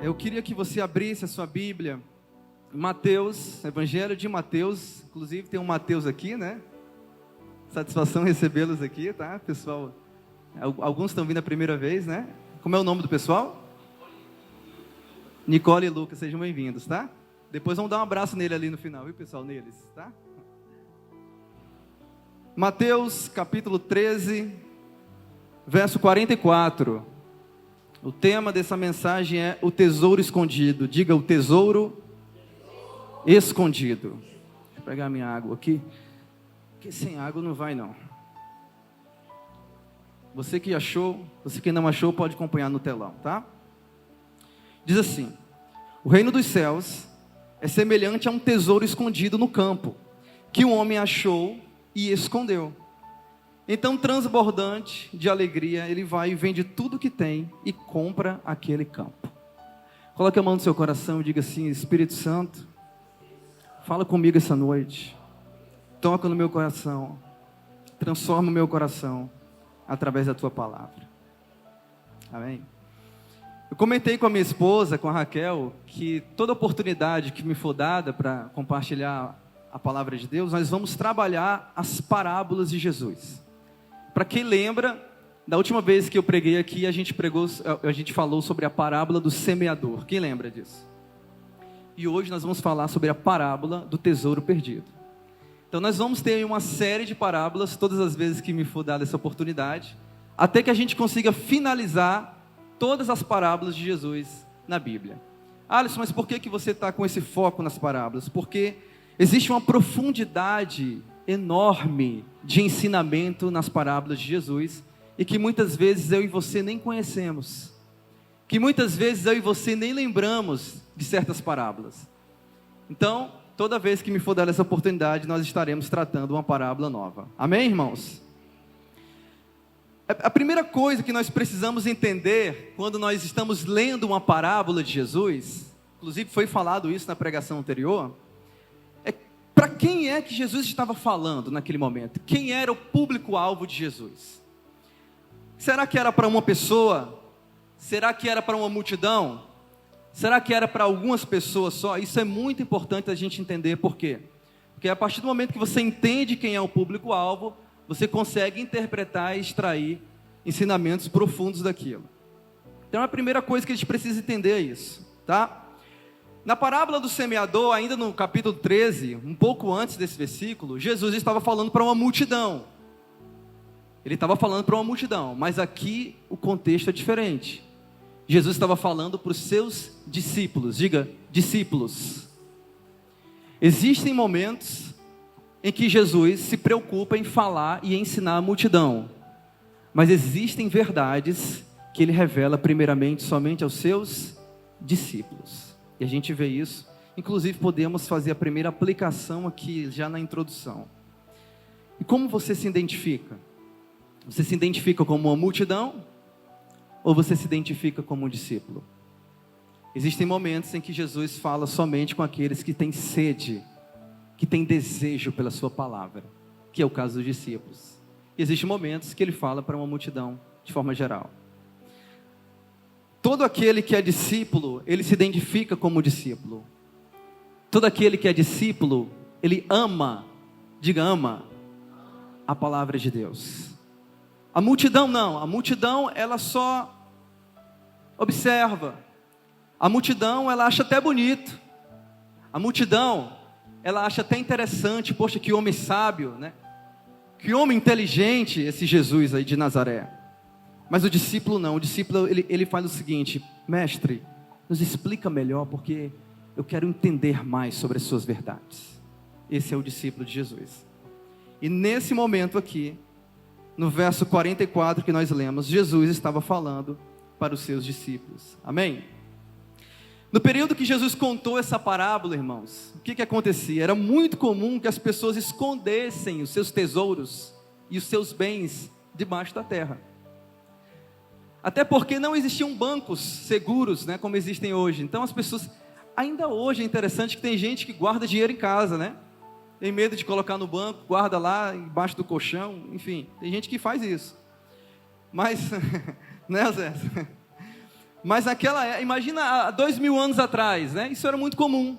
Eu queria que você abrisse a sua Bíblia, Mateus, Evangelho de Mateus. Inclusive tem um Mateus aqui, né? Satisfação recebê-los aqui, tá, pessoal? Alguns estão vindo a primeira vez, né? Como é o nome do pessoal? Nicole e Lucas, sejam bem-vindos, tá? Depois vamos dar um abraço nele ali no final, viu, pessoal? Neles, tá? Mateus, capítulo 13, verso 44. O tema dessa mensagem é o tesouro escondido. Diga, o tesouro escondido. Deixa eu pegar minha água aqui, porque sem água não vai não. Você que achou, você que não achou, pode acompanhar no telão, tá? Diz assim: o reino dos céus é semelhante a um tesouro escondido no campo, que um homem achou e escondeu. Então, transbordante de alegria, ele vai e vende tudo que tem e compra aquele campo. Coloque a mão no seu coração e diga assim: Espírito Santo, fala comigo essa noite. Toca no meu coração. Transforma o meu coração através da tua palavra. Amém? Eu comentei com a minha esposa, com a Raquel, que toda oportunidade que me for dada para compartilhar a palavra de Deus, nós vamos trabalhar as parábolas de Jesus. Para quem lembra, da última vez que eu preguei aqui, a gente falou sobre a parábola do semeador. Quem lembra disso? E hoje nós vamos falar sobre a parábola do tesouro perdido. Então nós vamos ter uma série de parábolas, todas as vezes que me for dada essa oportunidade, até que a gente consiga finalizar todas as parábolas de Jesus na Bíblia. Alisson, mas por que você está com esse foco nas parábolas? Porque existe uma profundidade enorme de ensinamento nas parábolas de Jesus, e que muitas vezes eu e você nem conhecemos, que muitas vezes eu e você nem lembramos de certas parábolas. Então, toda vez que me for dar essa oportunidade, nós estaremos tratando uma parábola nova. Amém, irmãos? A primeira coisa que nós precisamos entender quando nós estamos lendo uma parábola de Jesus, inclusive foi falado isso na pregação anterior, é para quem é que Jesus estava falando naquele momento? Quem era o público-alvo de Jesus? Será que era para uma pessoa? Será que era para uma multidão? Será que era para algumas pessoas só? Isso é muito importante a gente entender. Por quê? Porque a partir do momento que você entende quem é o público-alvo, você consegue interpretar e extrair ensinamentos profundos daquilo. Então a primeira coisa que a gente precisa entender é isso, tá? Na parábola do semeador, ainda no capítulo 13, um pouco antes desse versículo, Jesus estava falando para uma multidão. Ele estava falando para uma multidão, mas aqui o contexto é diferente. Jesus estava falando para os seus discípulos. Diga, discípulos. Existem momentos em que Jesus se preocupa em falar e ensinar a multidão, mas existem verdades que ele revela primeiramente somente aos seus discípulos. E a gente vê isso, inclusive podemos fazer a primeira aplicação aqui já na introdução. E como você se identifica? Você se identifica como uma multidão ou você se identifica como um discípulo? Existem momentos em que Jesus fala somente com aqueles que têm sede, que têm desejo pela sua palavra, que é o caso dos discípulos. E existem momentos que ele fala para uma multidão de forma geral. Todo aquele que é discípulo, ele se identifica como discípulo. Todo aquele que é discípulo, ele ama, diga ama, a palavra de Deus. A multidão não, a multidão ela só observa. A multidão ela acha até bonito. A multidão ela acha até interessante, poxa, que homem sábio, né? Que homem inteligente esse Jesus aí de Nazaré. Mas o discípulo não, o discípulo ele faz o seguinte: mestre, nos explica melhor porque eu quero entender mais sobre as suas verdades. Esse é o discípulo de Jesus. E nesse momento aqui, no verso 44 que nós lemos, Jesus estava falando para os seus discípulos. Amém? No período que Jesus contou essa parábola, irmãos, o que acontecia? Era muito comum que as pessoas escondessem os seus tesouros e os seus bens debaixo da terra. Até porque não existiam bancos seguros, né, como existem hoje. Então as pessoas, ainda hoje é interessante que tem gente que guarda dinheiro em casa, né? Tem medo de colocar no banco, guarda lá embaixo do colchão, enfim, tem gente que faz isso. Mas, né, Zé? Mas imagina há 2000 anos atrás, né? Isso era muito comum.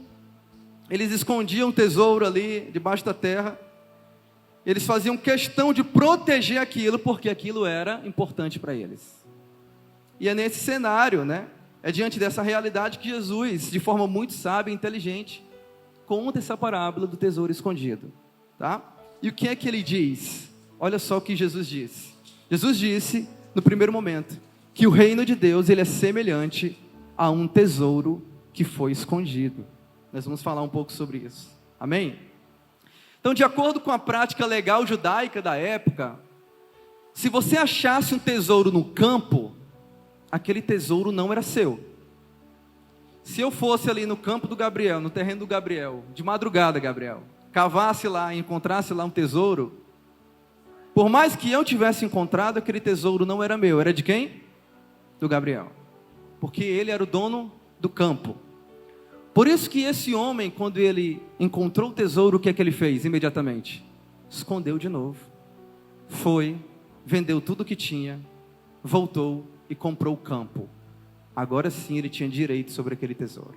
Eles escondiam tesouro ali debaixo da terra. Eles faziam questão de proteger aquilo, porque aquilo era importante para eles. E é nesse cenário, né? É diante dessa realidade que Jesus, de forma muito sábia e inteligente, conta essa parábola do tesouro escondido, tá? E o que é que ele diz? Olha só o que Jesus disse. Jesus disse, no primeiro momento, que o reino de Deus, ele é semelhante a um tesouro que foi escondido. Nós vamos falar um pouco sobre isso. Amém? Então, de acordo com a prática legal judaica da época, se você achasse um tesouro no campo, aquele tesouro não era seu. Se eu fosse ali no campo do Gabriel, no terreno do Gabriel, de madrugada, Gabriel, cavasse lá e encontrasse lá um tesouro, por mais que eu tivesse encontrado, aquele tesouro não era meu. Era de quem? Do Gabriel. Porque ele era o dono do campo. Por isso que esse homem, quando ele encontrou o tesouro, o que é que ele fez imediatamente? Escondeu de novo. Foi, vendeu tudo o que tinha, voltou e comprou o campo. Agora sim ele tinha direito sobre aquele tesouro.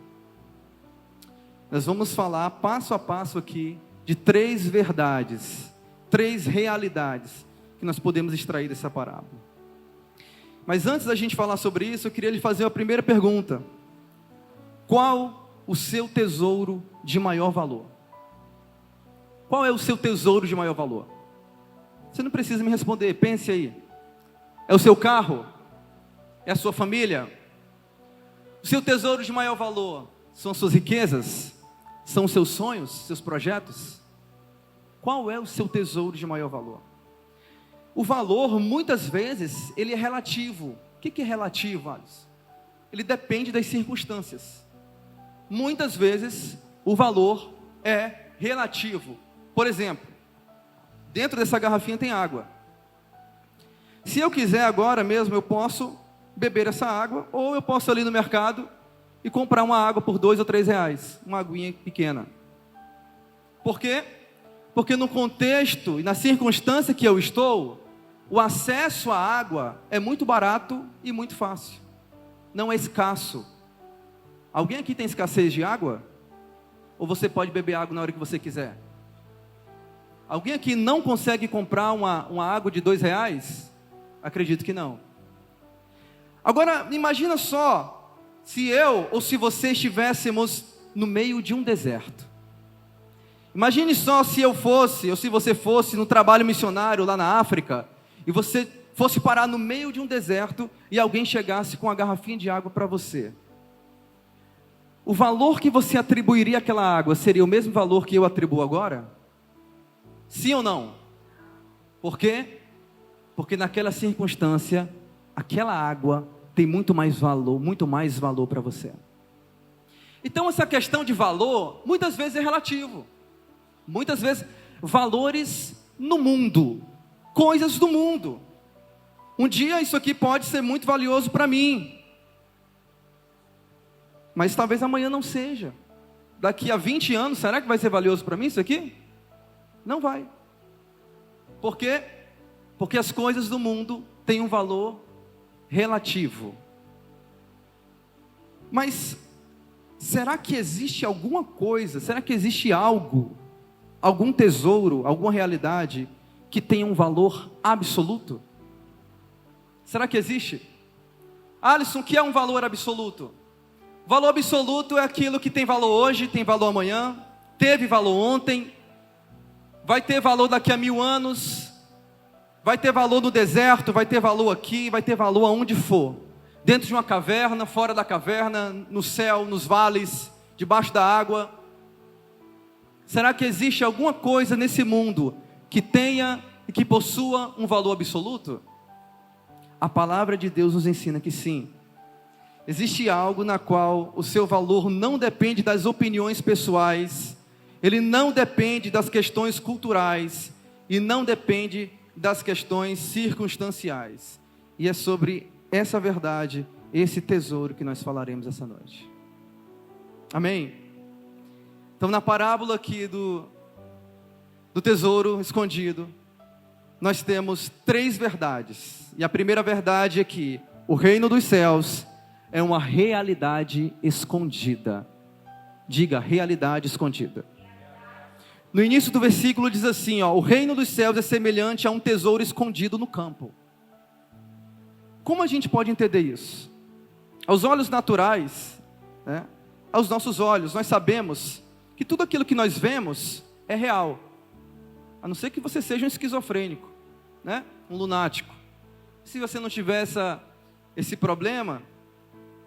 Nós vamos falar passo a passo aqui de 3 verdades, 3 realidades que nós podemos extrair dessa parábola. Mas antes da gente falar sobre isso, eu queria lhe fazer a primeira pergunta. Qual o seu tesouro de maior valor? Qual é o seu tesouro de maior valor? Você não precisa me responder, pense aí. É o seu carro? É a sua família? O seu tesouro de maior valor são as suas riquezas? São os seus sonhos, seus projetos? Qual é o seu tesouro de maior valor? O valor, muitas vezes, ele é relativo. O que é relativo, Alisson? Ele depende das circunstâncias. Muitas vezes, o valor é relativo. Por exemplo, dentro dessa garrafinha tem água. Se eu quiser agora mesmo, eu posso beber essa água, ou eu posso ir ali no mercado e comprar uma água por 2 ou 3 reais, uma aguinha pequena. Por quê? Porque no contexto e na circunstância que eu estou, o acesso à água é muito barato e muito fácil. Não é escasso. Alguém aqui tem escassez de água? Ou você pode beber água na hora que você quiser? Alguém aqui não consegue comprar uma água de 2 reais? Acredito que não. Agora, imagina só, se eu ou se você estivéssemos no meio de um deserto. Imagine só se eu fosse, ou se você fosse no trabalho missionário lá na África, e você fosse parar no meio de um deserto, e alguém chegasse com uma garrafinha de água para você. O valor que você atribuiria àquela água seria o mesmo valor que eu atribuo agora? Sim ou não? Por quê? Porque naquela circunstância, aquela água tem muito mais valor para você. Então essa questão de valor, muitas vezes é relativo. Muitas vezes, valores no mundo, coisas do mundo. Um dia isso aqui pode ser muito valioso para mim, mas talvez amanhã não seja. Daqui a 20 anos, será que vai ser valioso para mim isso aqui? Não vai. Por quê? Porque as coisas do mundo têm um valor relativo. Mas será que existe alguma coisa, será que existe algo, algum tesouro, alguma realidade que tenha um valor absoluto? Será que existe? Alisson, o que é um valor absoluto? Valor absoluto é aquilo que tem valor hoje, tem valor amanhã, teve valor ontem, vai ter valor daqui a 1000 anos, vai ter valor no deserto, vai ter valor aqui, vai ter valor aonde for. Dentro de uma caverna, fora da caverna, no céu, nos vales, debaixo da água. Será que existe alguma coisa nesse mundo que tenha e que possua um valor absoluto? A palavra de Deus nos ensina que sim. Existe algo na qual o seu valor não depende das opiniões pessoais, ele não depende das questões culturais e não depende das questões circunstanciais. E é sobre essa verdade, esse tesouro que nós falaremos essa noite. Amém? Então, na parábola aqui do tesouro escondido, nós temos 3 verdades. E a primeira verdade é que o reino dos céus é uma realidade escondida. Diga, realidade escondida. No início do versículo diz assim, ó, o reino dos céus é semelhante a um tesouro escondido no campo. Como a gente pode entender isso? Aos olhos naturais, né, aos nossos olhos, nós sabemos que tudo aquilo que nós vemos é real. A não ser que você seja um esquizofrênico, né, um lunático. Se você não tiver esse problema,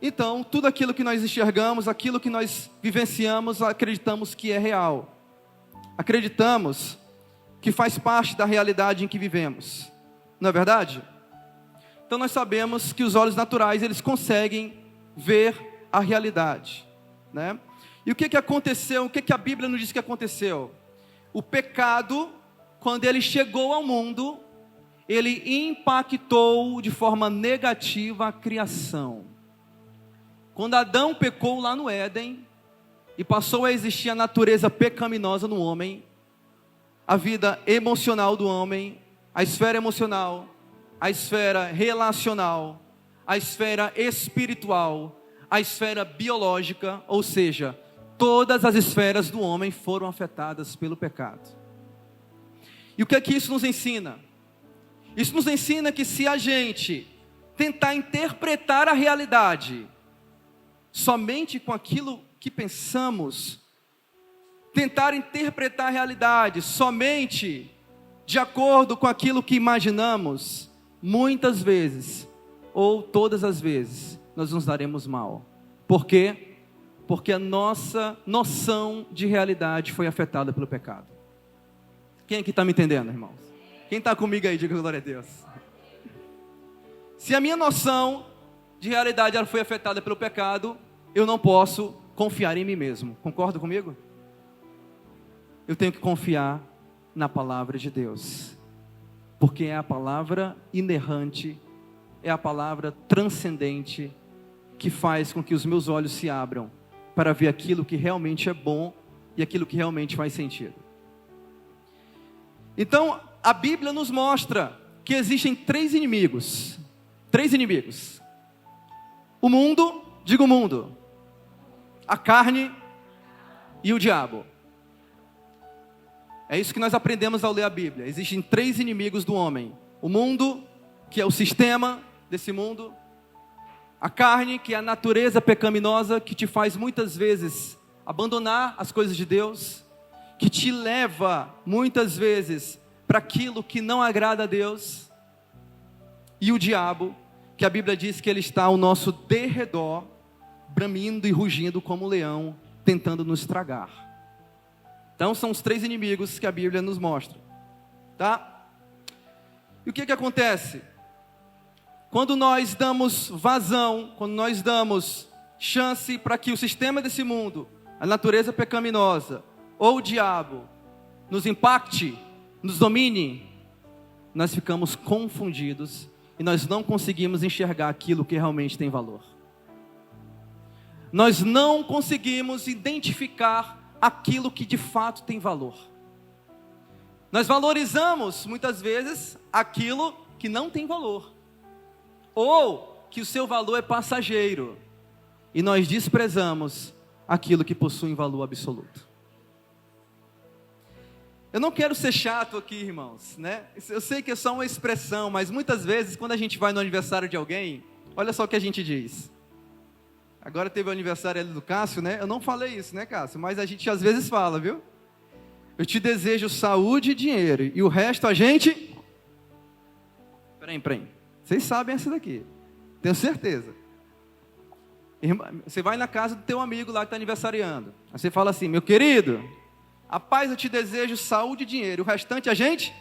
então tudo aquilo que nós enxergamos, aquilo que nós vivenciamos, acreditamos que é real. Acreditamos que faz parte da realidade em que vivemos. Não é verdade? Então nós sabemos que os olhos naturais, eles conseguem ver a realidade, né? E o que aconteceu? O que a Bíblia nos diz que aconteceu? O pecado, quando ele chegou ao mundo, ele impactou de forma negativa a criação. Quando Adão pecou lá no Éden, e passou a existir a natureza pecaminosa no homem, a vida emocional do homem, a esfera emocional, a esfera relacional, a esfera espiritual, a esfera biológica, ou seja, todas as esferas do homem foram afetadas pelo pecado. E o que é que isso nos ensina? Isso nos ensina que se a gente tentar interpretar a realidade somente com aquilo que pensamos, tentar interpretar a realidade somente de acordo com aquilo que imaginamos, muitas vezes, ou todas as vezes, nós nos daremos mal. Por quê? Porque a nossa noção de realidade foi afetada pelo pecado. Quem aqui está me entendendo, irmãos? Quem está comigo aí, diga glória a Deus. Se a minha noção de realidade ela foi afetada pelo pecado, eu não posso confiar em mim mesmo. Concorda comigo? Eu tenho que confiar na palavra de Deus, porque é a palavra inerrante, é a palavra transcendente, que faz com que os meus olhos se abram para ver aquilo que realmente é bom e aquilo que realmente faz sentido. Então, a Bíblia nos mostra que existem três inimigos. O mundo, diga o mundo, a carne e o diabo. É isso que nós aprendemos ao ler a Bíblia. Existem três inimigos do homem: o mundo, que é o sistema desse mundo; a carne, que é a natureza pecaminosa, que te faz muitas vezes abandonar as coisas de Deus, que te leva muitas vezes para aquilo que não agrada a Deus; e o diabo, que a Bíblia diz que ele está ao nosso derredor, bramindo e rugindo como um leão, tentando nos tragar. Então são os três inimigos que a Bíblia nos mostra, tá? E o que acontece? Quando nós damos vazão, quando nós damos chance para que o sistema desse mundo, a natureza pecaminosa ou o diabo nos impacte, nos domine, nós ficamos confundidos e nós não conseguimos enxergar aquilo que realmente tem valor. Nós não conseguimos identificar aquilo que de fato tem valor. Nós valorizamos muitas vezes aquilo que não tem valor, ou que o seu valor é passageiro, e nós desprezamos aquilo que possui valor absoluto. Eu não quero ser chato aqui, irmãos, né? Eu sei que é só uma expressão, mas muitas vezes quando a gente vai no aniversário de alguém, olha só o que a gente diz. Agora teve o aniversário ali do Cássio, né? Eu não falei isso, né, Cássio? Mas a gente às vezes fala, viu? Eu te desejo saúde e dinheiro, e o resto a gente... Peraí. Vocês sabem essa daqui, tenho certeza. Você vai na casa do teu amigo lá que está aniversariando. Aí você fala assim: meu querido, a paz, eu te desejo saúde e dinheiro, o restante a gente...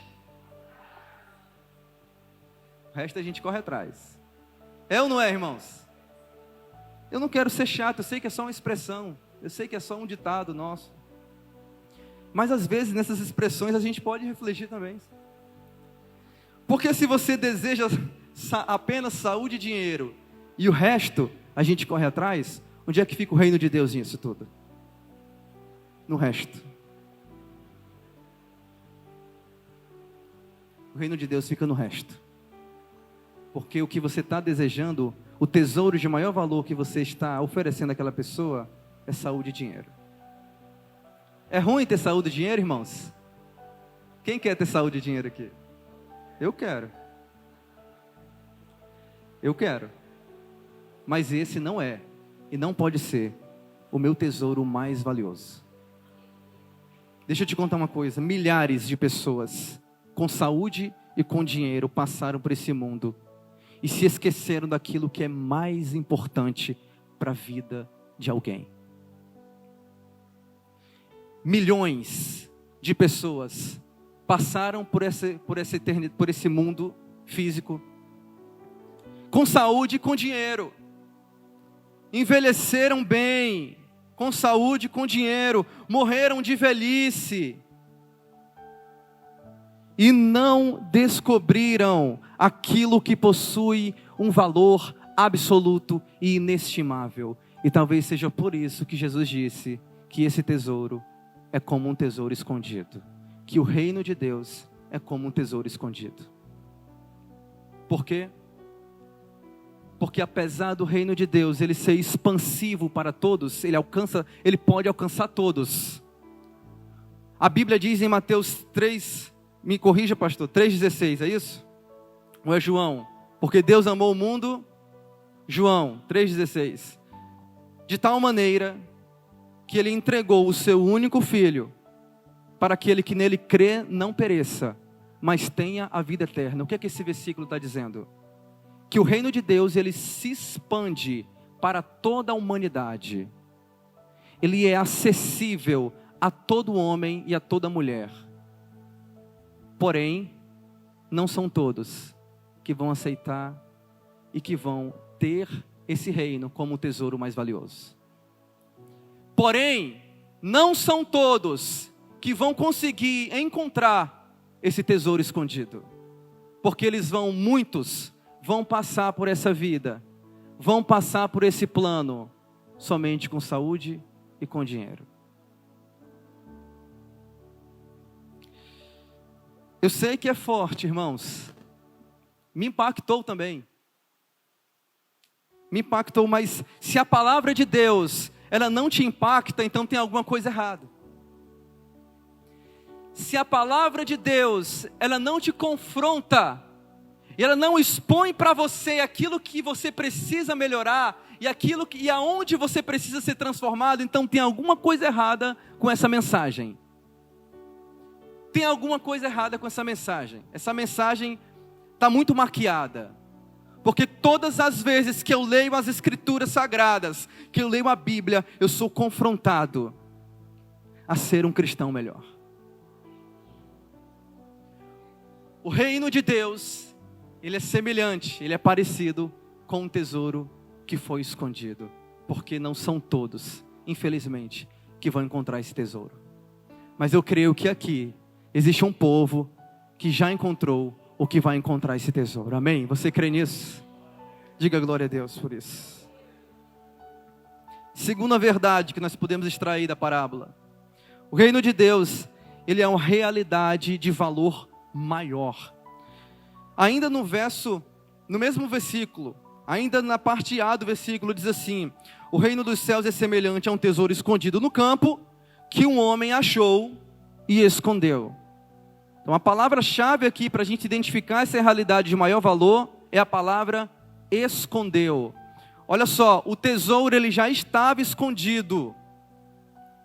O resto a gente corre atrás. É ou não é, irmãos? Eu não quero ser chato, eu sei que é só uma expressão, eu sei que é só um ditado nosso, mas às vezes nessas expressões a gente pode refletir também. Porque se você deseja apenas saúde e dinheiro e o resto a gente corre atrás, onde é que fica o reino de Deus nisso tudo? No resto. O reino de Deus fica no resto. Porque o que você está desejando o tesouro de maior valor que você está oferecendo àquela pessoa é saúde e dinheiro. É ruim ter saúde e dinheiro, irmãos? Quem quer ter saúde e dinheiro aqui? Eu quero. Eu quero. Mas esse não é, e não pode ser, o meu tesouro mais valioso. Deixa eu te contar uma coisa. Milhares de pessoas com saúde e com dinheiro passaram por esse mundo e se esqueceram daquilo que é mais importante para a vida de alguém. Milhões de pessoas passaram por esse mundo físico com saúde e com dinheiro. Envelheceram bem, com saúde e com dinheiro. Morreram de velhice. E não descobriram aquilo que possui um valor absoluto e inestimável. E talvez seja por isso que Jesus disse que esse tesouro é como um tesouro escondido. Que o reino de Deus é como um tesouro escondido. Por quê? Porque apesar do reino de Deus ele ser expansivo para todos, ele pode alcançar todos. A Bíblia diz em Mateus 3, me corrija pastor, 3,16, é isso? Ou é João? Porque Deus amou o mundo, João 3,16. De tal maneira que ele entregou o seu único filho, para aquele que nele crê não pereça, mas tenha a vida eterna. O que é que esse versículo está dizendo? Que o reino de Deus ele se expande para toda a humanidade. Ele é acessível a todo homem e a toda mulher. Porém, não são todos que vão aceitar e que vão ter esse reino como o tesouro mais valioso. Porém, não são todos que vão conseguir encontrar esse tesouro escondido. Porque muitos vão passar por essa vida, vão passar por esse plano, somente com saúde e com dinheiro. Eu sei que é forte, irmãos. Me impactou também. Me impactou, mas se a palavra de Deus, ela não te impacta, então tem alguma coisa errada. Se a palavra de Deus, ela não te confronta, e ela não expõe para você aquilo que você precisa melhorar, e aonde você precisa ser transformado, então tem alguma coisa errada com essa mensagem. Tem alguma coisa errada com essa mensagem. Essa mensagem está muito maquiada. Porque todas as vezes que eu leio as Escrituras Sagradas, que eu leio a Bíblia, eu sou confrontado a ser um cristão melhor. O reino de Deus, ele é semelhante, ele é parecido com um tesouro que foi escondido. Porque não são todos, infelizmente, que vão encontrar esse tesouro. Mas eu creio que aqui existe um povo que já encontrou o que vai encontrar esse tesouro. Amém? Você crê nisso? Diga glória a Deus por isso. Segunda verdade que nós podemos extrair da parábola. O reino de Deus, ele é uma realidade de valor maior. Ainda no mesmo versículo, ainda na parte A do versículo diz assim: o reino dos céus é semelhante a um tesouro escondido no campo, que um homem achou e escondeu. Então a palavra-chave aqui para a gente identificar essa realidade de maior valor é a palavra escondeu. Olha só, o tesouro ele já estava escondido.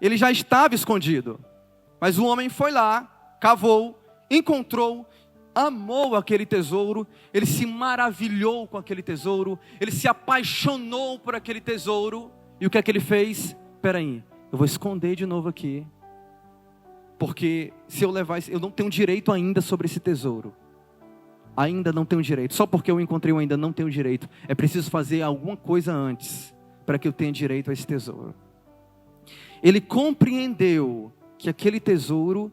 Ele já estava escondido. Mas o homem foi lá, cavou, encontrou, amou aquele tesouro, ele se maravilhou com aquele tesouro, ele se apaixonou por aquele tesouro. E o que é que ele fez? Espera aí, eu vou esconder de novo aqui. Porque se eu levar, eu não tenho direito ainda sobre esse tesouro. Ainda não tenho direito. Só porque eu encontrei eu ainda não tenho direito. É preciso fazer alguma coisa antes para que eu tenha direito a esse tesouro. Ele compreendeu que aquele tesouro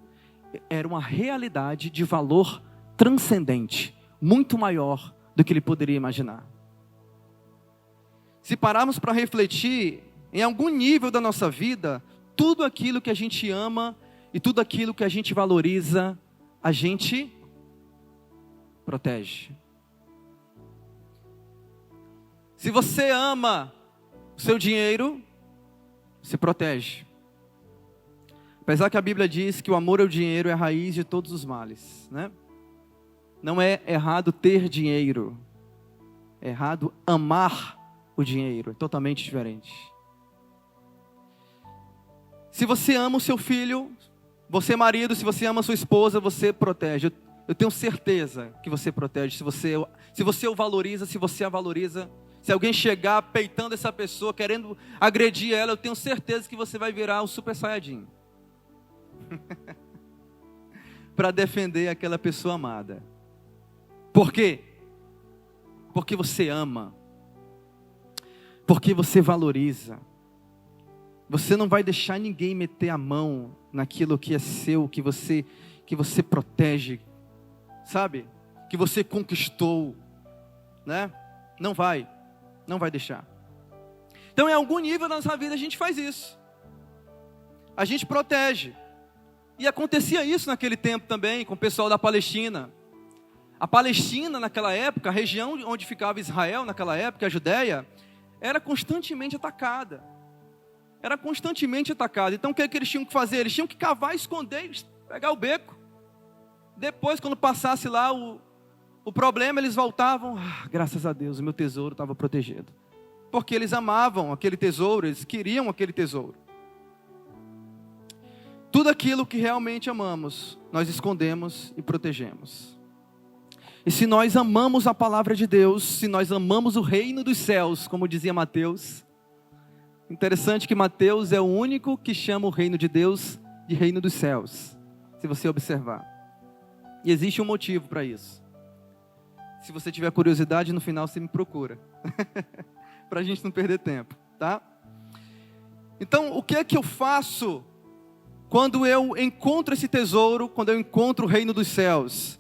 era uma realidade de valor transcendente, muito maior do que ele poderia imaginar. Se pararmos para refletir, em algum nível da nossa vida, tudo aquilo que a gente ama e tudo aquilo que a gente valoriza, a gente protege. Se você ama o seu dinheiro, se protege. Apesar que a Bíblia diz que o amor ao dinheiro é a raiz de todos os males, né? Não é errado ter dinheiro, é errado amar o dinheiro, é totalmente diferente. Se você ama o seu filho, você marido, se você ama a sua esposa, você protege. Eu tenho certeza que você protege, se você o valoriza, se você a valoriza. Se alguém chegar peitando essa pessoa, querendo agredir ela, eu tenho certeza que você vai virar o Super Saiyajin. Para defender aquela pessoa amada. Por quê? Porque você ama. Porque você valoriza. Você não vai deixar ninguém meter a mão naquilo que é seu, que você protege, sabe? Que você conquistou, né? Não vai deixar. Então, em algum nível da nossa vida a gente faz isso. A gente protege. E acontecia isso naquele tempo também com o pessoal da Palestina. A Palestina naquela época, a região onde ficava Israel naquela época, a Judéia, era constantemente atacada. Era constantemente atacada. Então o que eles tinham que fazer? Eles tinham que cavar, esconder, pegar o beco. Depois, quando passasse lá o problema, eles voltavam. Graças a Deus, o meu tesouro estava protegido. Porque eles amavam aquele tesouro, eles queriam aquele tesouro. Tudo aquilo que realmente amamos, nós escondemos e protegemos. E se nós amamos a palavra de Deus, se nós amamos o reino dos céus, como dizia Mateus, interessante que Mateus é o único que chama o reino de Deus de reino dos céus, se você observar. E existe um motivo para isso. Se você tiver curiosidade, no final você me procura. Para a gente não perder tempo, tá? Então, o que é que eu faço quando eu encontro esse tesouro, quando eu encontro o reino dos céus?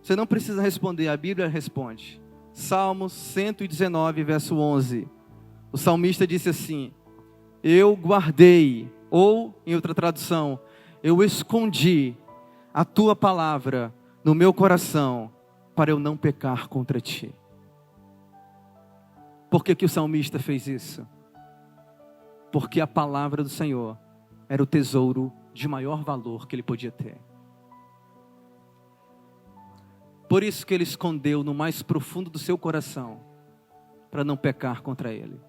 Você não precisa responder, a Bíblia responde. Salmos 119, verso 11. O salmista disse assim: eu guardei, ou em outra tradução, eu escondi a tua palavra no meu coração, para eu não pecar contra ti. Por que o salmista fez isso? Porque a palavra do Senhor era o tesouro de maior valor que ele podia ter. Por isso que ele escondeu no mais profundo do seu coração, para não pecar contra ele.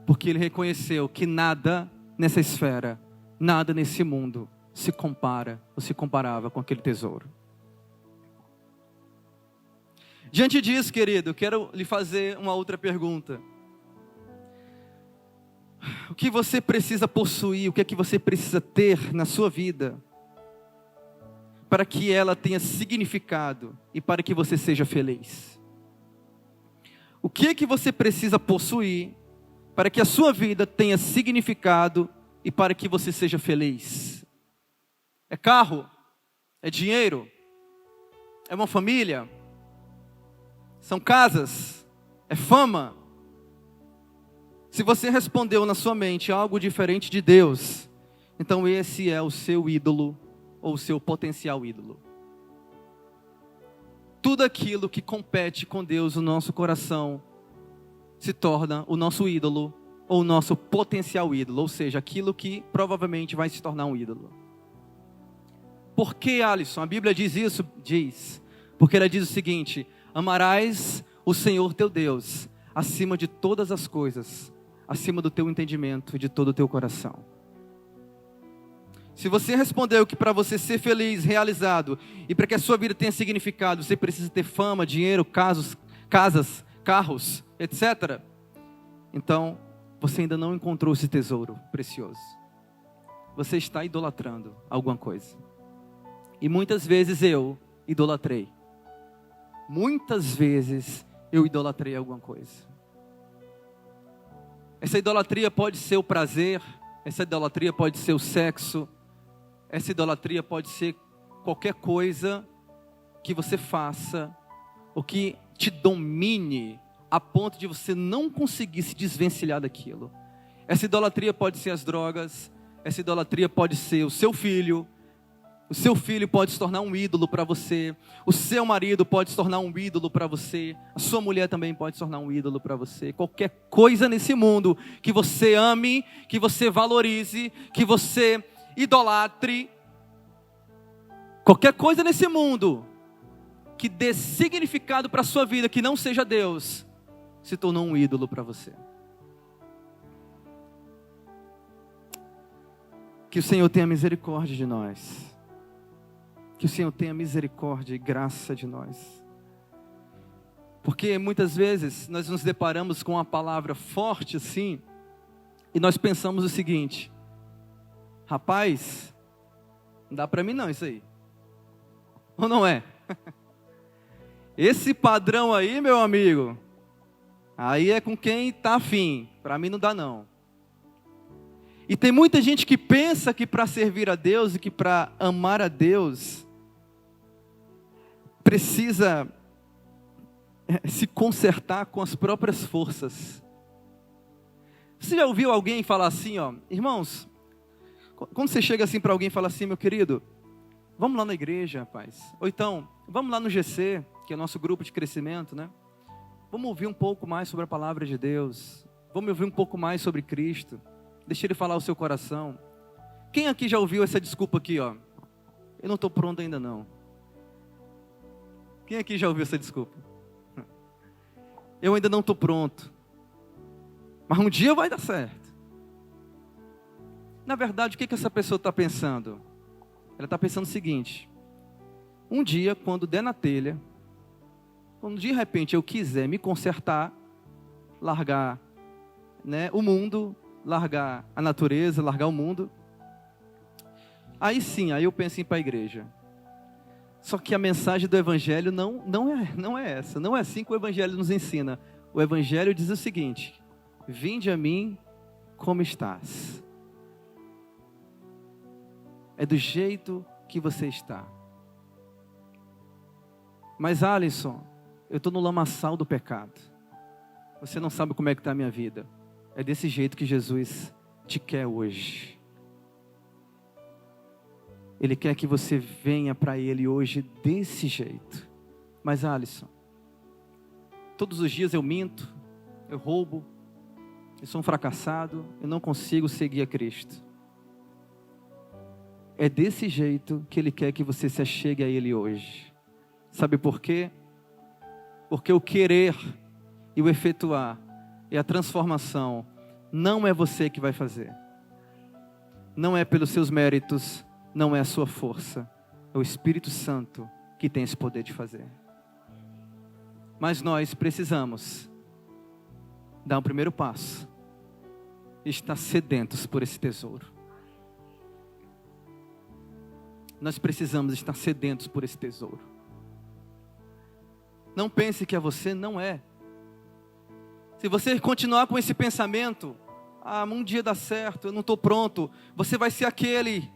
Porque ele reconheceu que nada nessa esfera, nada nesse mundo se compara ou se comparava com aquele tesouro. Diante disso, querido, eu quero lhe fazer uma outra pergunta. O que você precisa possuir, o que é que você precisa ter na sua vida, para que ela tenha significado e para que você seja feliz? O que é que você precisa possuir, para que a sua vida tenha significado e para que você seja feliz? É carro? É dinheiro? É uma família? São casas? É fama? Se você respondeu na sua mente algo diferente de Deus, então esse é o seu ídolo ou o seu potencial ídolo. Tudo aquilo que compete com Deus no nosso coração se torna o nosso ídolo ou o nosso potencial ídolo, ou seja, aquilo que provavelmente vai se tornar um ídolo. Por que, Alisson? A Bíblia diz isso? Diz. Porque ela diz o seguinte: amarás o Senhor teu Deus acima de todas as coisas, acima do teu entendimento e de todo o teu coração. Se você respondeu que para você ser feliz, realizado, e para que a sua vida tenha significado, você precisa ter fama, dinheiro, casas, carros, etc. Então, você ainda não encontrou esse tesouro precioso. Você está idolatrando alguma coisa. E muitas vezes eu idolatrei. Muitas vezes eu idolatrei alguma coisa. Essa idolatria pode ser o prazer, essa idolatria pode ser o sexo, essa idolatria pode ser qualquer coisa que você faça, ou que te domine, a ponto de você não conseguir se desvencilhar daquilo. Essa idolatria pode ser as drogas, essa idolatria pode ser o seu filho, O seu filho pode se tornar um ídolo para você. O seu marido pode se tornar um ídolo para você. A sua mulher também pode se tornar um ídolo para você. Qualquer coisa nesse mundo que você ame, que você valorize, que você idolatre. Qualquer coisa nesse mundo que dê significado para a sua vida, que não seja Deus, se tornou um ídolo para você. Que o Senhor tenha misericórdia de nós. Que o Senhor tenha misericórdia e graça de nós. Porque muitas vezes nós nos deparamos com uma palavra forte assim, e nós pensamos o seguinte: rapaz, não dá para mim não isso aí. Ou não é? Esse padrão aí, meu amigo, aí é com quem está afim. Para mim não dá não. E tem muita gente que pensa que para servir a Deus e que para amar a Deus precisa se consertar com as próprias forças. Você já ouviu alguém falar assim, ó, irmãos, quando você chega assim para alguém e fala assim: meu querido, vamos lá na igreja, rapaz. Ou então, vamos lá no GC, que é o nosso grupo de crescimento, né? Vamos ouvir um pouco mais sobre a palavra de Deus. Vamos ouvir um pouco mais sobre Cristo. Deixa Ele falar o seu coração. Quem aqui já ouviu essa desculpa aqui, ó? Eu não estou pronto ainda não. Quem aqui já ouviu essa desculpa? Eu ainda não estou pronto. Mas um dia vai dar certo. Na verdade, o que essa pessoa está pensando? Ela está pensando o seguinte: um dia, quando der na telha, quando de repente eu quiser me consertar, largar, né, o mundo, largar a natureza, largar o mundo, aí sim, aí eu penso em ir para a igreja. Só que a mensagem do Evangelho não é essa. Não é assim que o Evangelho nos ensina. O Evangelho diz o seguinte: vinde a mim como estás. É do jeito que você está. Mas Alisson, eu estou no lamaçal do pecado. Você não sabe como é que está a minha vida. É desse jeito que Jesus te quer hoje. Ele quer que você venha para Ele hoje desse jeito. Mas Alisson, todos os dias eu minto, eu roubo, eu sou um fracassado, eu não consigo seguir a Cristo. É desse jeito que Ele quer que você se achegue a Ele hoje. Sabe por quê? Porque o querer e o efetuar e a transformação não é você que vai fazer. Não é pelos seus méritos, não é a sua força. É o Espírito Santo que tem esse poder de fazer. Mas nós precisamos dar um primeiro passo e estar sedentos por esse tesouro. Nós precisamos estar sedentos por esse tesouro. Não pense que é você, não é. Se você continuar com esse pensamento: um dia dá certo, eu não estou pronto, você vai ser aquele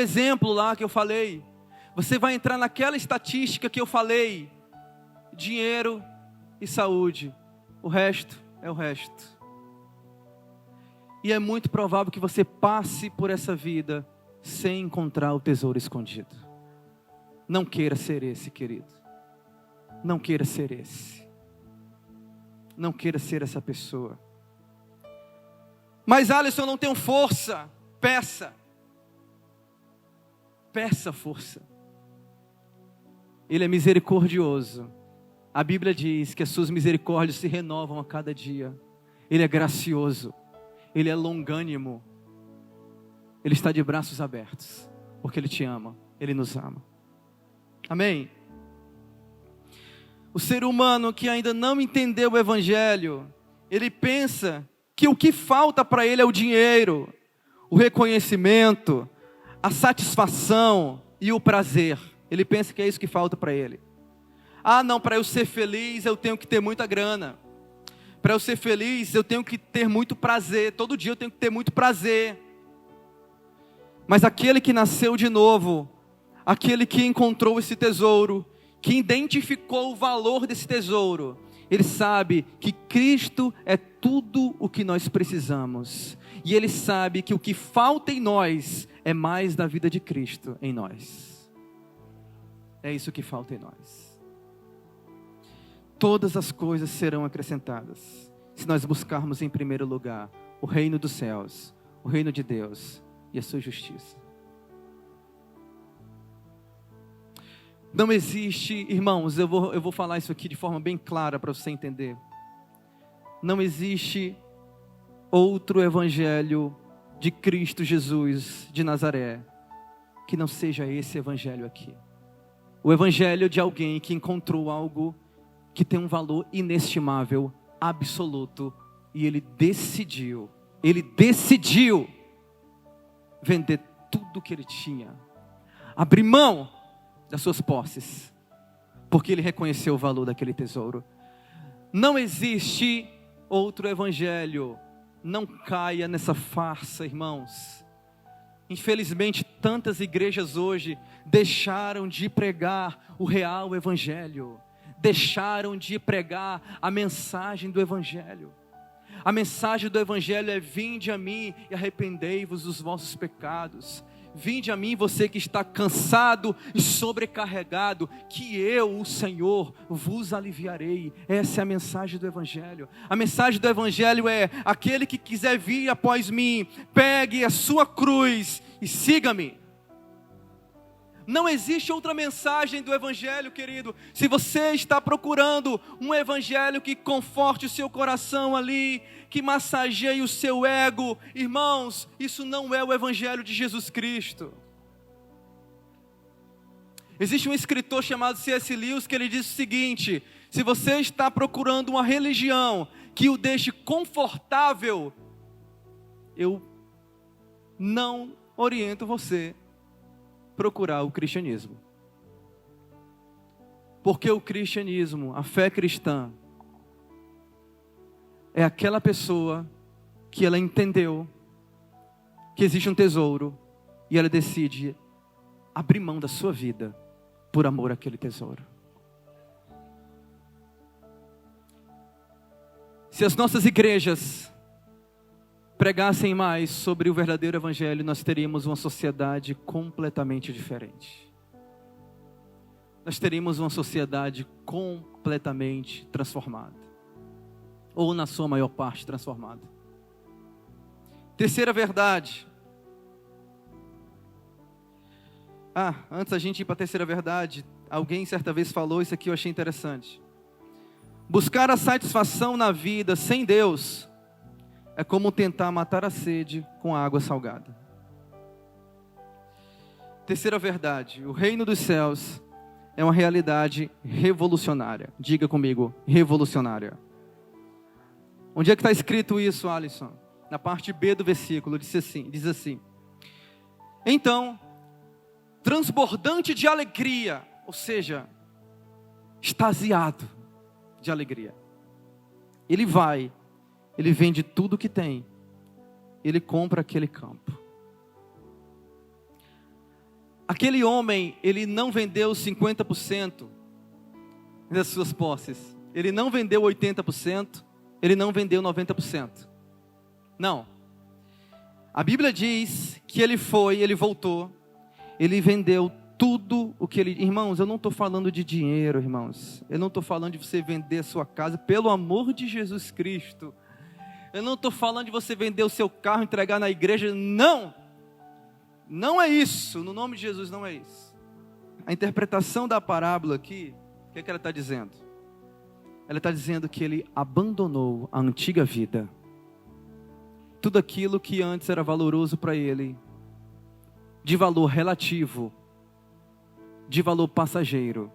exemplo lá que eu falei. Você vai entrar naquela estatística que eu falei: dinheiro e saúde. O resto é o resto. E é muito provável que você passe por essa vida sem encontrar o tesouro escondido. Não queira ser esse, querido. Não queira ser esse. Não queira ser essa pessoa. Mas Alisson, eu não tenho força. Peça. Peça força. Ele é misericordioso. A Bíblia diz que as suas misericórdias se renovam a cada dia. Ele é gracioso. Ele é longânimo. Ele está de braços abertos. Porque Ele te ama. Ele nos ama. Amém? O ser humano que ainda não entendeu o Evangelho, ele pensa que o que falta para ele é o dinheiro, o reconhecimento, a satisfação e o prazer. Ele pensa que é isso que falta para ele. Não, para eu ser feliz eu tenho que ter muita grana. Para eu ser feliz eu tenho que ter muito prazer. Todo dia eu tenho que ter muito prazer. Mas aquele que nasceu de novo, aquele que encontrou esse tesouro, que identificou o valor desse tesouro, ele sabe que Cristo é tudo o que nós precisamos. E ele sabe que o que falta em nós é mais da vida de Cristo em nós. É isso que falta em nós. Todas as coisas serão acrescentadas se nós buscarmos em primeiro lugar o reino dos céus, o reino de Deus e a sua justiça. Não existe, irmãos, eu vou falar isso aqui de forma bem clara para você entender. Não existe outro evangelho de Cristo Jesus de Nazaré que não seja esse evangelho aqui. O evangelho de alguém que encontrou algo que tem um valor inestimável, absoluto, e ele decidiu vender tudo que ele tinha, abrir mão das suas posses, porque ele reconheceu o valor daquele tesouro. Não existe outro evangelho. Não caia nessa farsa, irmãos. Infelizmente, tantas igrejas hoje deixaram de pregar o real evangelho, deixaram de pregar a mensagem do evangelho. A mensagem do evangelho é: vinde a mim e arrependei-vos dos vossos pecados. Vinde a mim, você que está cansado e sobrecarregado, que eu, o Senhor, vos aliviarei. Essa é a mensagem do evangelho. A mensagem do evangelho é: aquele que quiser vir após mim, pegue a sua cruz e siga-me. Não existe outra mensagem do evangelho, querido. Se você está procurando um evangelho que conforte o seu coração ali, que massageie o seu ego, irmãos, isso não é o evangelho de Jesus Cristo. Existe um escritor chamado C.S. Lewis que ele diz o seguinte: se você está procurando uma religião que o deixe confortável, eu não oriento você procurar o cristianismo. Porque o cristianismo, a fé cristã, é aquela pessoa que ela entendeu que existe um tesouro e ela decide abrir mão da sua vida por amor àquele tesouro. Se as nossas igrejas pregassem mais sobre o verdadeiro evangelho, nós teríamos uma sociedade completamente diferente. Nós teríamos uma sociedade completamente transformada, ou na sua maior parte transformada. Terceira verdade. Antes da gente ir para a terceira verdade, alguém certa vez falou isso aqui, eu achei interessante. Buscar a satisfação na vida sem Deus é como tentar matar a sede com água salgada. Terceira verdade: o reino dos céus é uma realidade revolucionária. Diga comigo, revolucionária. Onde é que está escrito isso, Alisson? Na parte B do versículo, diz assim: então, transbordante de alegria, ou seja, extasiado de alegria, ele vende tudo que tem, ele compra aquele campo. Aquele homem, ele não vendeu 50% das suas posses, ele não vendeu 80%, ele não vendeu 90%. Não. A Bíblia diz que ele voltou, ele vendeu tudo o que ele... Irmãos, eu não estou falando de dinheiro, irmãos. Eu não estou falando de você vender a sua casa, pelo amor de Jesus Cristo. Eu não estou falando de você vender o seu carro, entregar na igreja. Não! Não é isso. No nome de Jesus, não é isso. A interpretação da parábola aqui, o que é que ela está dizendo? Ela está dizendo que ele abandonou a antiga vida. Tudo aquilo que antes era valoroso para ele, de valor relativo, de valor passageiro,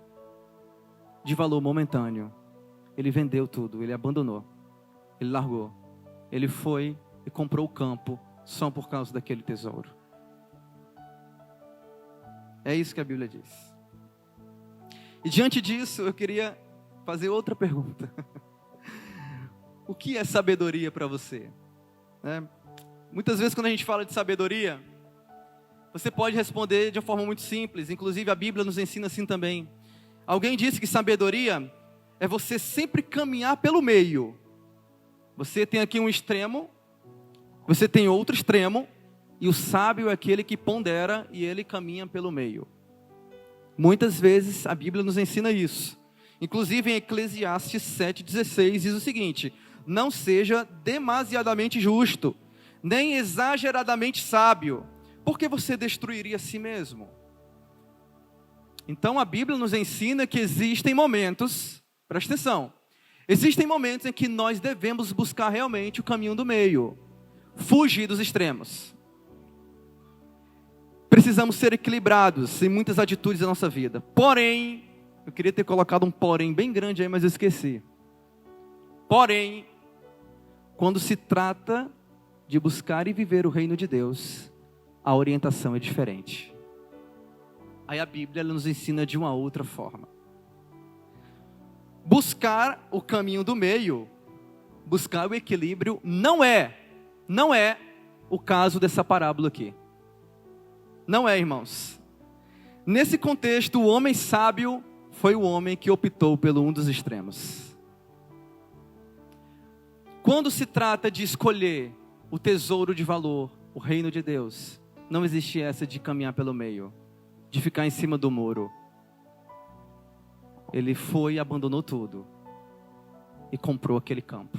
de valor momentâneo, ele vendeu tudo, ele abandonou, ele largou. Ele foi e comprou o campo só por causa daquele tesouro. É isso que a Bíblia diz. E diante disso, eu queria fazer outra pergunta. O que é sabedoria para você? Muitas vezes quando a gente fala de sabedoria, você pode responder de uma forma muito simples. Inclusive a Bíblia nos ensina assim também. Alguém disse que sabedoria é você sempre caminhar pelo meio. Você tem aqui um extremo, você tem outro extremo, e o sábio é aquele que pondera e ele caminha pelo meio. Muitas vezes a Bíblia nos ensina isso. Inclusive em Eclesiastes 7,16 diz o seguinte: não seja demasiadamente justo, nem exageradamente sábio, porque você destruiria a si mesmo. Então a Bíblia nos ensina que existem momentos, presta atenção, existem momentos em que nós devemos buscar realmente o caminho do meio, fugir dos extremos. Precisamos ser equilibrados em muitas atitudes da nossa vida. Porém, eu queria ter colocado um porém bem grande aí, mas eu esqueci. Porém, quando se trata de buscar e viver o reino de Deus, a orientação é diferente. Aí a Bíblia nos ensina de uma outra forma. Buscar o caminho do meio, buscar o equilíbrio, não é o caso dessa parábola aqui. Não é, irmãos. Nesse contexto, o homem sábio foi o homem que optou pelo um dos extremos. Quando se trata de escolher o tesouro de valor, o reino de Deus, não existe essa de caminhar pelo meio, de ficar em cima do muro. Ele foi e abandonou tudo e comprou aquele campo.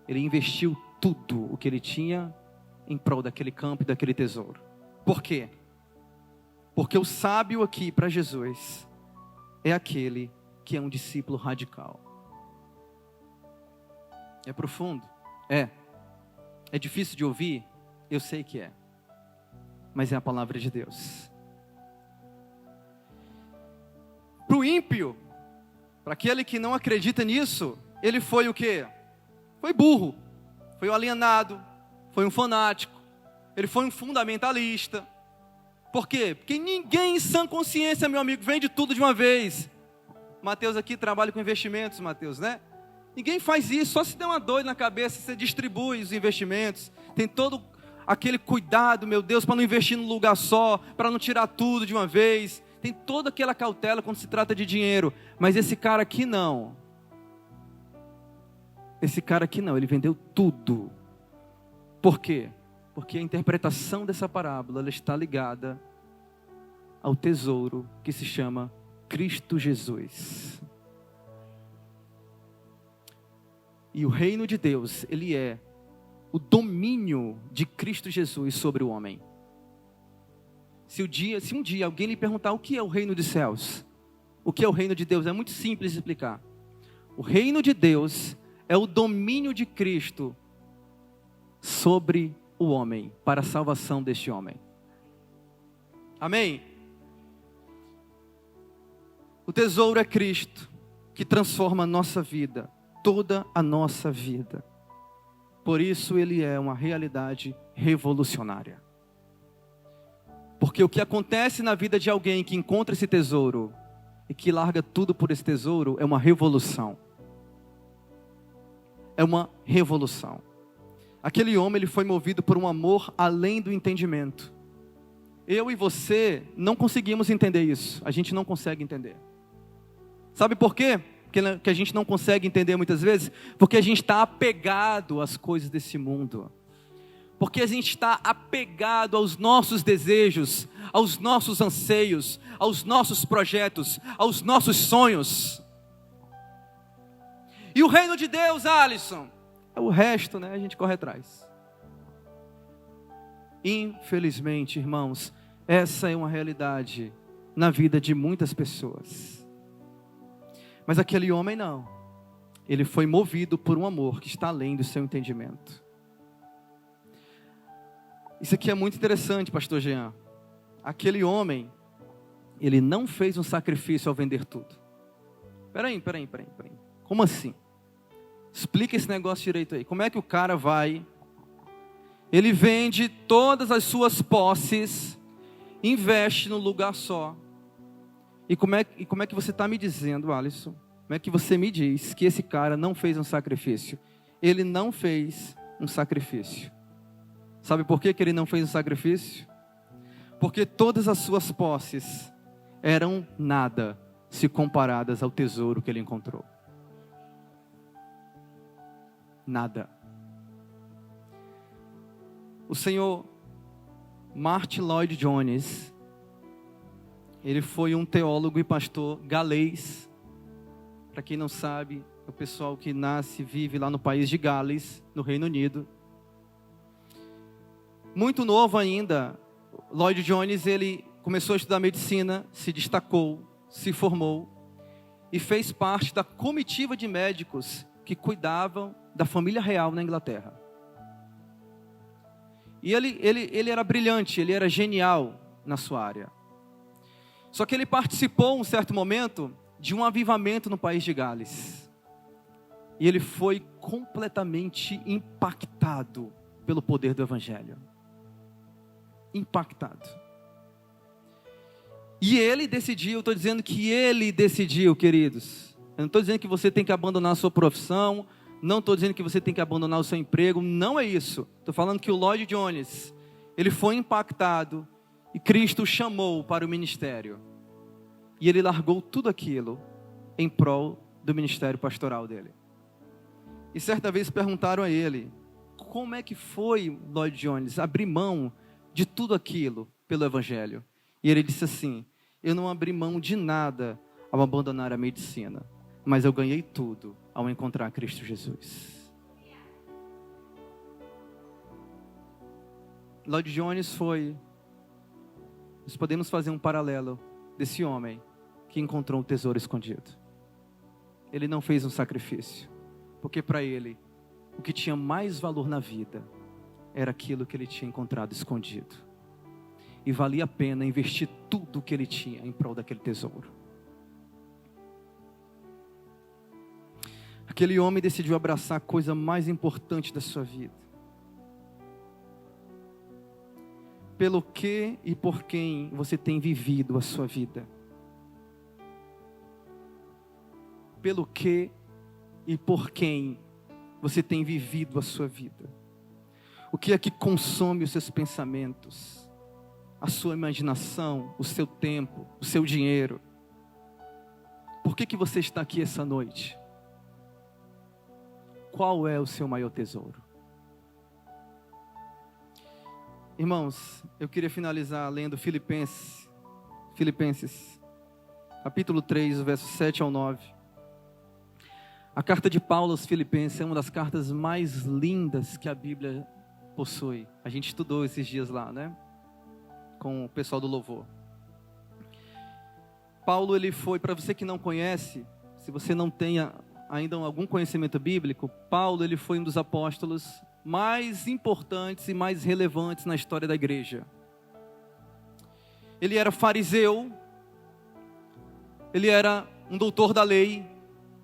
Ele investiu tudo o que ele tinha em prol daquele campo e daquele tesouro. Por quê? Porque o sábio aqui para Jesus é aquele que é um discípulo radical. É profundo? É. É difícil de ouvir? Eu sei que é. Mas é a palavra de Deus. Para o ímpio, para aquele que não acredita nisso, ele foi o quê? Foi burro, foi um alienado, foi um fanático, ele foi um fundamentalista. Por quê? Porque ninguém em sã consciência, meu amigo, vende tudo de uma vez. Mateus aqui trabalha com investimentos, Mateus, né? Ninguém faz isso, só se der uma dor na cabeça, você distribui os investimentos. Tem todo aquele cuidado, meu Deus, para não investir num lugar só, para não tirar tudo de uma vez. Tem toda aquela cautela quando se trata de dinheiro. Mas esse cara aqui não. Esse cara aqui não, ele vendeu tudo. Por quê? Porque a interpretação dessa parábola ela está ligada ao tesouro que se chama Cristo Jesus. E o reino de Deus, ele é o domínio de Cristo Jesus sobre o homem. Se um dia alguém lhe perguntar o que é o reino dos céus, o que é o reino de Deus, é muito simples de explicar. O reino de Deus é o domínio de Cristo sobre o homem, para a salvação deste homem. Amém? O tesouro é Cristo, que transforma a nossa vida, toda a nossa vida. Por isso ele é uma realidade revolucionária. Porque o que acontece na vida de alguém que encontra esse tesouro e que larga tudo por esse tesouro é uma revolução. É uma revolução. Aquele homem ele foi movido por um amor além do entendimento. Eu e você não conseguimos entender isso. A gente não consegue entender. Sabe por quê? Que a gente não consegue entender muitas vezes? Porque a gente está apegado às coisas desse mundo. Porque a gente está apegado aos nossos desejos, aos nossos anseios, aos nossos projetos, aos nossos sonhos. E o reino de Deus, Alisson, é o resto, né? A gente corre atrás. Infelizmente, irmãos, essa é uma realidade na vida de muitas pessoas. Mas aquele homem não. Ele foi movido por um amor que está além do seu entendimento. Isso aqui é muito interessante, pastor Jean. Aquele homem, ele não fez um sacrifício ao vender tudo. Peraí. Como assim? Explica esse negócio direito aí. Como é que o cara vai? Ele vende todas as suas posses, investe num lugar só. E como é que você está me dizendo, Alisson? Como é que você me diz que esse cara não fez um sacrifício? Ele não fez um sacrifício. Sabe por que ele não fez um sacrifício? Porque todas as suas posses eram nada se comparadas ao tesouro que ele encontrou. Nada. O senhor Martyn Lloyd-Jones, Ele foi um teólogo e pastor galês. Para quem não sabe, o pessoal que nasce e vive lá no país de Gales, no Reino Unido. Muito novo ainda, Lloyd Jones, ele começou a estudar medicina, se destacou, se formou e fez parte da comitiva de médicos que cuidavam da família real na Inglaterra. E ele era brilhante, ele era genial na sua área. Só que ele participou, em um certo momento, de um avivamento no país de Gales. E ele foi completamente impactado pelo poder do Evangelho. Impactado. E ele decidiu, estou dizendo que ele decidiu, queridos. Eu não estou dizendo que você tem que abandonar a sua profissão, não estou dizendo que você tem que abandonar o seu emprego, não é isso. Estou falando que o Lloyd Jones, ele foi impactado e Cristo o chamou para o ministério. E ele largou tudo aquilo em prol do ministério pastoral dele. E certa vez perguntaram a ele, como é que foi, Lloyd Jones, abrir mão de tudo aquilo pelo Evangelho? E ele disse assim, eu não abri mão de nada ao abandonar a medicina, mas eu ganhei tudo ao encontrar Cristo Jesus. Lloyd Jones foi, nós podemos fazer um paralelo desse homem que encontrou um tesouro escondido. Ele não fez um sacrifício, porque para ele, o que tinha mais valor na vida era aquilo que ele tinha encontrado escondido. E valia a pena investir tudo o que ele tinha em prol daquele tesouro. Aquele homem decidiu abraçar a coisa mais importante da sua vida. Pelo que e por quem você tem vivido a sua vida? Pelo que e por quem você tem vivido a sua vida? O que é que consome os seus pensamentos? A sua imaginação, o seu tempo, o seu dinheiro? Por que você está aqui essa noite? Qual é o seu maior tesouro? Irmãos, eu queria finalizar lendo Filipenses, capítulo 3, versos 7 ao 9. A carta de Paulo aos Filipenses é uma das cartas mais lindas que a Bíblia possui. A gente estudou esses dias lá, né? Com o pessoal do louvor. Paulo, ele foi, para você que não conhece, se você não tenha ainda algum conhecimento bíblico, Paulo, ele foi um dos apóstolos mais importantes e mais relevantes na história da igreja. Ele era fariseu, ele era um doutor da lei,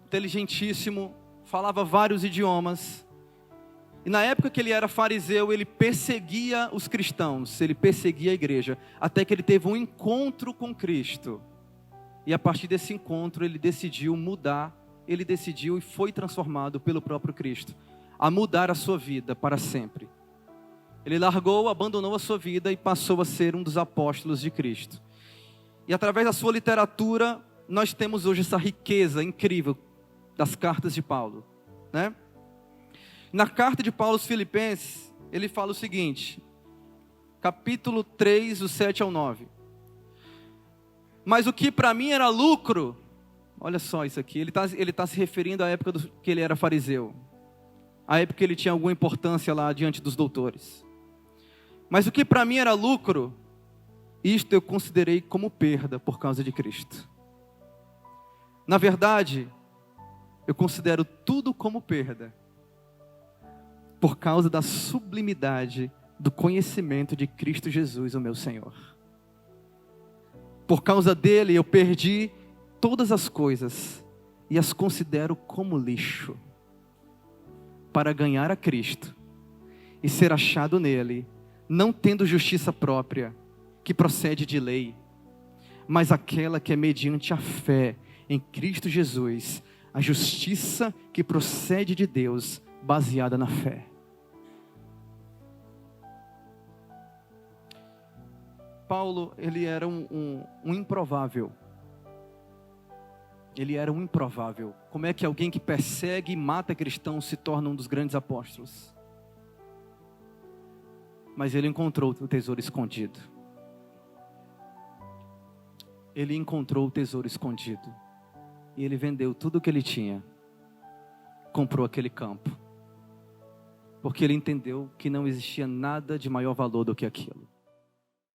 inteligentíssimo, falava vários idiomas. E na época que ele era fariseu, ele perseguia os cristãos, ele perseguia a igreja, até que ele teve um encontro com Cristo. E a partir desse encontro ele decidiu mudar, ele decidiu e foi transformado pelo próprio Cristo, a mudar a sua vida para sempre. Ele largou, abandonou a sua vida e passou a ser um dos apóstolos de Cristo. E através da sua literatura, nós temos hoje essa riqueza incrível das cartas de Paulo, né? Na carta de Paulo aos Filipenses, ele fala o seguinte, capítulo 3, do 7 ao 9. Mas o que para mim era lucro, olha só isso aqui, ele tá se referindo à época que ele era fariseu, a época que ele tinha alguma importância lá diante dos doutores. Mas o que para mim era lucro, isto eu considerei como perda por causa de Cristo. Na verdade, eu considero tudo como perda, por causa da sublimidade do conhecimento de Cristo Jesus, o meu Senhor. Por causa dele eu perdi todas as coisas e as considero como lixo, para ganhar a Cristo e ser achado nele, não tendo justiça própria, que procede de lei, mas aquela que é mediante a fé em Cristo Jesus, a justiça que procede de Deus, baseada na fé. Paulo, ele era um improvável. Ele era um improvável. Como é que alguém que persegue e mata cristãos se torna um dos grandes apóstolos? Mas ele encontrou o tesouro escondido. ele encontrou o tesouro escondido. E ele vendeu tudo o que ele tinha. Comprou aquele campo. Porque ele entendeu que não existia nada de maior valor do que aquilo.